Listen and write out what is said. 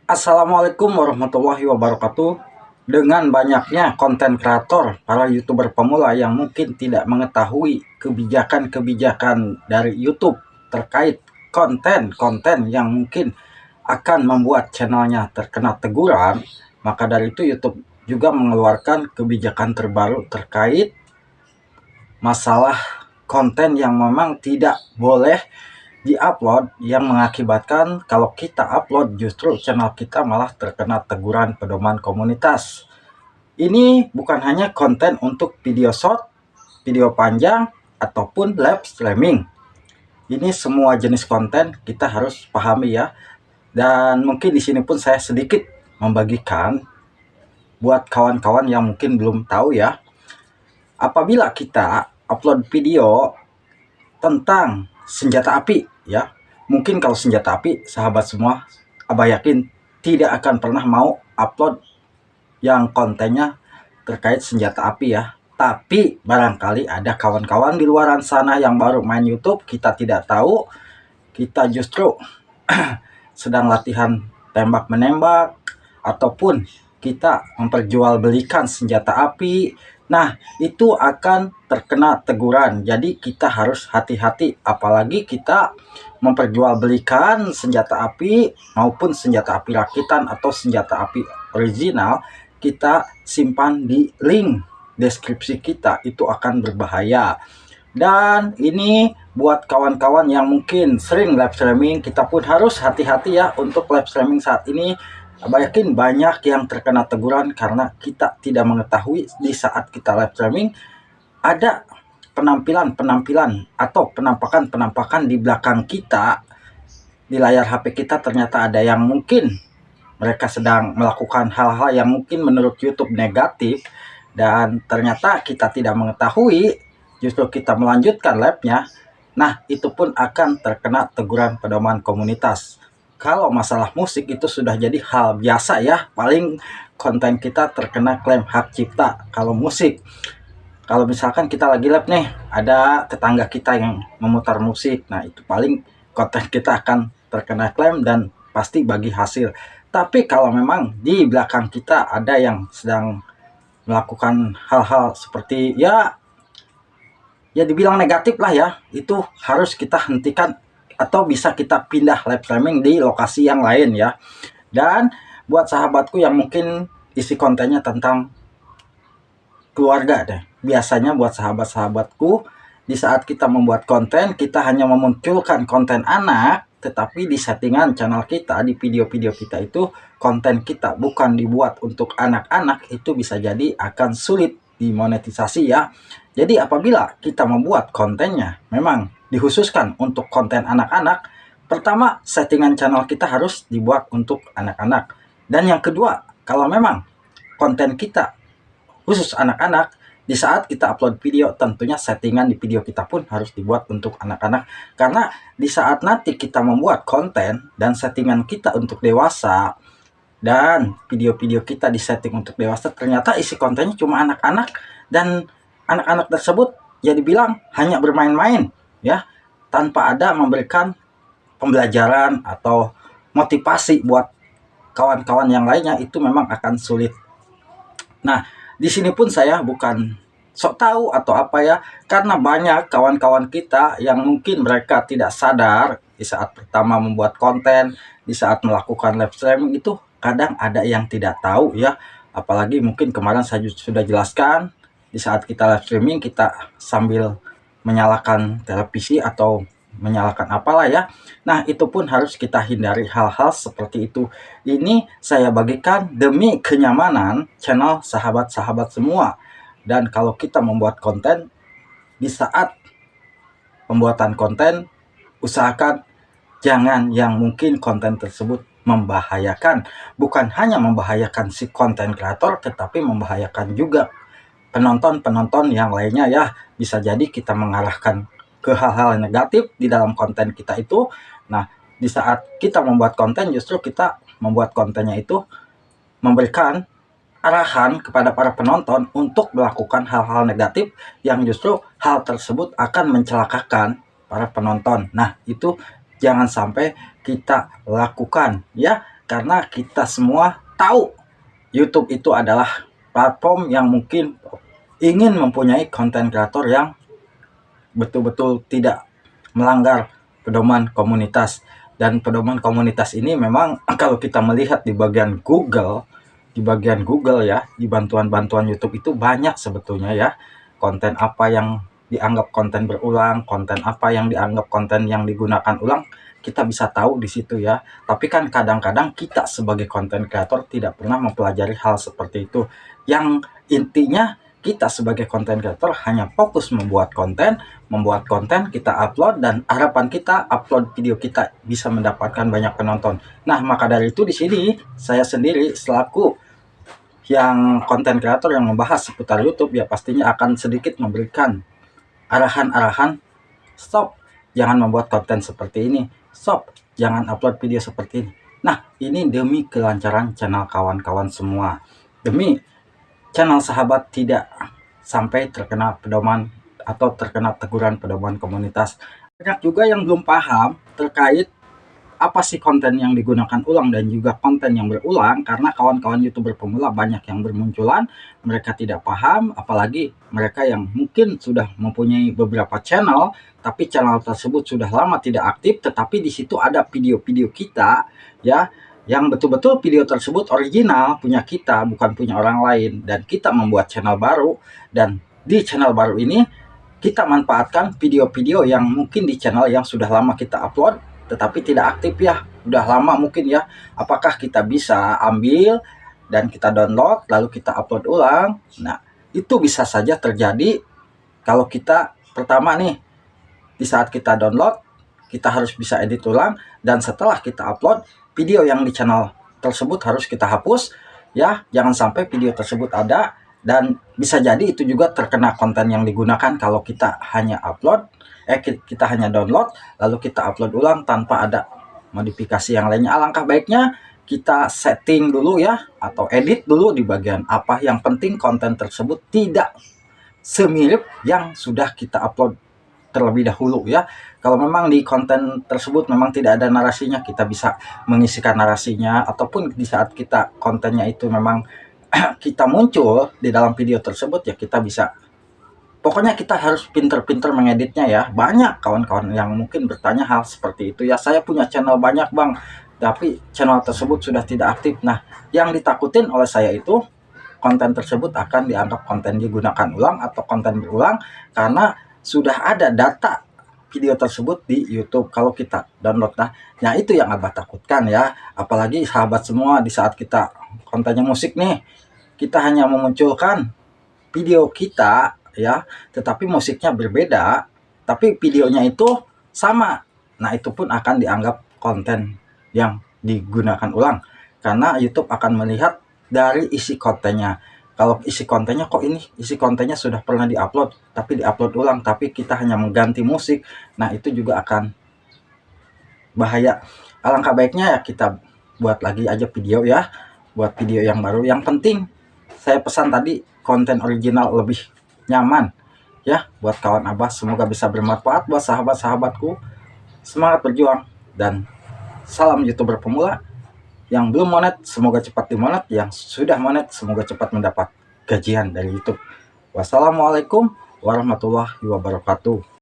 Assalamualaikum warahmatullahi wabarakatuh. Dengan banyaknya konten kreator, para YouTuber pemula yang mungkin tidak mengetahui kebijakan-kebijakan dari YouTube terkait konten-konten yang mungkin akan membuat channelnya terkena teguran, maka dari itu YouTube juga mengeluarkan kebijakan terbaru terkait masalah konten yang memang tidak boleh di-upload, yang mengakibatkan kalau kita upload justru channel kita malah terkena teguran pedoman komunitas. Ini bukan hanya konten untuk video short, video panjang, ataupun live streaming. Ini semua jenis konten kita harus pahami ya. Dan mungkin di sini pun saya sedikit membagikan buat kawan-kawan yang mungkin belum tahu ya. Apabila kita upload video tentang senjata api ya, mungkin kalau senjata api sahabat semua, abah yakin tidak akan pernah mau upload yang kontennya terkait senjata api ya. Tapi barangkali ada kawan-kawan di luaran sana yang baru main YouTube, kita tidak tahu, kita justru sedang latihan tembak menembak, ataupun kita memperjualbelikan senjata api. Nah, itu akan terkena teguran. Jadi kita harus hati-hati, apalagi kita memperjualbelikan senjata api maupun senjata api rakitan atau senjata api original, kita simpan di link deskripsi kita, itu akan berbahaya. Dan ini buat kawan-kawan yang mungkin sering live streaming, kita pun harus hati-hati ya untuk live streaming saat ini. Abah yakin banyak yang terkena teguran karena kita tidak mengetahui di saat kita live streaming ada penampilan-penampilan atau penampakan-penampakan di belakang kita, di layar HP kita ternyata ada yang mungkin mereka sedang melakukan hal-hal yang mungkin menurut YouTube negatif, dan ternyata kita tidak mengetahui, justru kita melanjutkan live-nya. Nah, itu pun akan terkena teguran pedoman komunitas. Kalau masalah musik itu sudah jadi hal biasa ya, paling konten kita terkena klaim hak cipta. Kalau musik, kalau misalkan kita lagi live nih, ada tetangga kita yang memutar musik, nah itu paling konten kita akan terkena klaim dan pasti bagi hasil. Tapi kalau memang di belakang kita ada yang sedang melakukan hal-hal seperti ya dibilang negatif lah ya, itu harus kita hentikan atau bisa kita pindah live streaming di lokasi yang lain ya. Dan buat sahabatku yang mungkin isi kontennya tentang keluarga deh, biasanya buat sahabat-sahabatku, di saat kita membuat konten, kita hanya memunculkan konten anak, tetapi di settingan channel kita, di video-video kita itu konten kita bukan dibuat untuk anak-anak, itu bisa jadi akan sulit dimonetisasi ya. Jadi apabila kita membuat kontennya memang dikhususkan untuk konten anak-anak, pertama settingan channel kita harus dibuat untuk anak-anak. Dan yang kedua, kalau memang konten kita khusus anak-anak, di saat kita upload video tentunya settingan di video kita pun harus dibuat untuk anak-anak. Karena di saat nanti kita membuat konten dan settingan kita untuk dewasa, dan video-video kita disetting untuk dewasa, ternyata isi kontennya cuma anak-anak, dan anak-anak tersebut ya dibilang hanya bermain-main ya, tanpa ada memberikan pembelajaran atau motivasi buat kawan-kawan yang lainnya, itu memang akan sulit. Nah, di sini pun saya bukan sok tahu atau apa ya, karena banyak kawan-kawan kita yang mungkin mereka tidak sadar di saat pertama membuat konten, di saat melakukan live streaming itu kadang ada yang tidak tahu ya. Apalagi mungkin kemarin saya sudah jelaskan, di saat kita live streaming kita sambil menyalakan televisi atau menyalakan apalah ya. Nah, itu pun harus kita hindari hal-hal seperti itu. Ini saya bagikan demi kenyamanan channel sahabat-sahabat semua. Dan kalau kita membuat konten, di saat pembuatan konten, usahakan jangan yang mungkin konten tersebut membahayakan. Bukan hanya membahayakan si konten kreator, tetapi membahayakan juga penonton-penonton yang lainnya ya. Bisa jadi kita mengarahkan ke hal-hal negatif di dalam konten kita itu. Nah, di saat kita membuat konten, justru kita membuat kontennya itu memberikan arahan kepada para penonton untuk melakukan hal-hal negatif yang justru hal tersebut akan mencelakakan para penonton. Nah, itu jangan sampai kita lakukan ya. karena kita semua tahu YouTube itu adalah platform yang mungkin ingin mempunyai konten kreator yang betul-betul tidak melanggar pedoman komunitas. Dan pedoman komunitas ini memang kalau kita melihat di bagian Google, ya, di bantuan-bantuan YouTube itu banyak sebetulnya ya, konten apa yang dianggap konten berulang, konten apa yang dianggap konten yang digunakan ulang, kita bisa tahu di situ ya. Tapi kan kadang-kadang kita sebagai konten kreator tidak pernah mempelajari hal seperti itu. Yang intinya kita sebagai konten kreator hanya fokus membuat konten kita upload, dan harapan kita upload video kita bisa mendapatkan banyak penonton. Nah, maka dari itu di sini saya sendiri selaku yang konten kreator yang membahas seputar YouTube ya, pastinya akan sedikit memberikan arahan-arahan. Stop, jangan membuat konten seperti ini. Stop, jangan upload video seperti ini. Nah, ini demi kelancaran channel kawan-kawan semua, demi channel sahabat tidak sampai terkena pedoman atau terkena teguran pedoman komunitas. Banyak juga yang belum paham terkait apa sih konten yang digunakan ulang dan juga konten yang berulang, karena kawan-kawan YouTuber pemula banyak yang bermunculan, mereka tidak paham, apalagi mereka yang mungkin sudah mempunyai beberapa channel, tapi channel tersebut sudah lama tidak aktif, tetapi di situ ada video-video kita ya, yang betul-betul video tersebut original punya kita, bukan punya orang lain, dan kita membuat channel baru, dan di channel baru ini kita manfaatkan video-video yang mungkin di channel yang sudah lama kita upload tetapi tidak aktif ya, udah lama mungkin ya. Apakah kita bisa ambil dan kita download lalu kita upload ulang? Nah, itu bisa saja terjadi kalau kita pertama nih, di saat kita download kita harus bisa edit ulang, dan setelah kita upload video yang di channel tersebut harus kita hapus ya, jangan sampai video tersebut ada. Dan bisa jadi itu juga terkena konten yang digunakan kalau kita hanya upload, kita hanya download lalu kita upload ulang tanpa ada modifikasi yang lainnya. Alangkah baiknya kita setting dulu ya, atau edit dulu di bagian apa yang penting konten tersebut tidak semirip yang sudah kita upload terlebih dahulu ya. Kalau memang di konten tersebut memang tidak ada narasinya, kita bisa mengisikan narasinya, ataupun di saat kita kontennya itu memang kita muncul di dalam video tersebut ya, kita bisa, pokoknya kita harus pinter-pinter mengeditnya ya. Banyak kawan-kawan yang mungkin bertanya hal seperti itu ya, saya punya channel banyak bang, tapi channel tersebut sudah tidak aktif. Nah, yang ditakutin oleh saya itu konten tersebut akan dianggap konten digunakan ulang atau konten berulang, karena sudah ada data video tersebut di YouTube kalau kita download. Nah itu yang abah takutkan ya. Apalagi sahabat semua, di saat kita kontennya musik nih, kita hanya memunculkan video kita ya, tetapi musiknya berbeda, tapi videonya itu sama. Nah itu pun akan dianggap konten yang digunakan ulang, karena YouTube akan melihat dari isi kontennya. Kalau isi kontennya, kok ini isi kontennya sudah pernah diupload tapi diupload ulang, tapi kita hanya mengganti musik, nah itu juga akan bahaya. Alangkah baiknya ya kita buat lagi aja video ya, buat video yang baru. Yang penting saya pesan tadi, konten original lebih nyaman ya buat kawan abah. Semoga bisa bermanfaat buat sahabat-sahabatku. Semangat berjuang, dan salam YouTuber pemula. Yang belum monet semoga cepat dimonet, yang sudah monet semoga cepat mendapat gajian dari YouTube. Wassalamualaikum warahmatullahi wabarakatuh.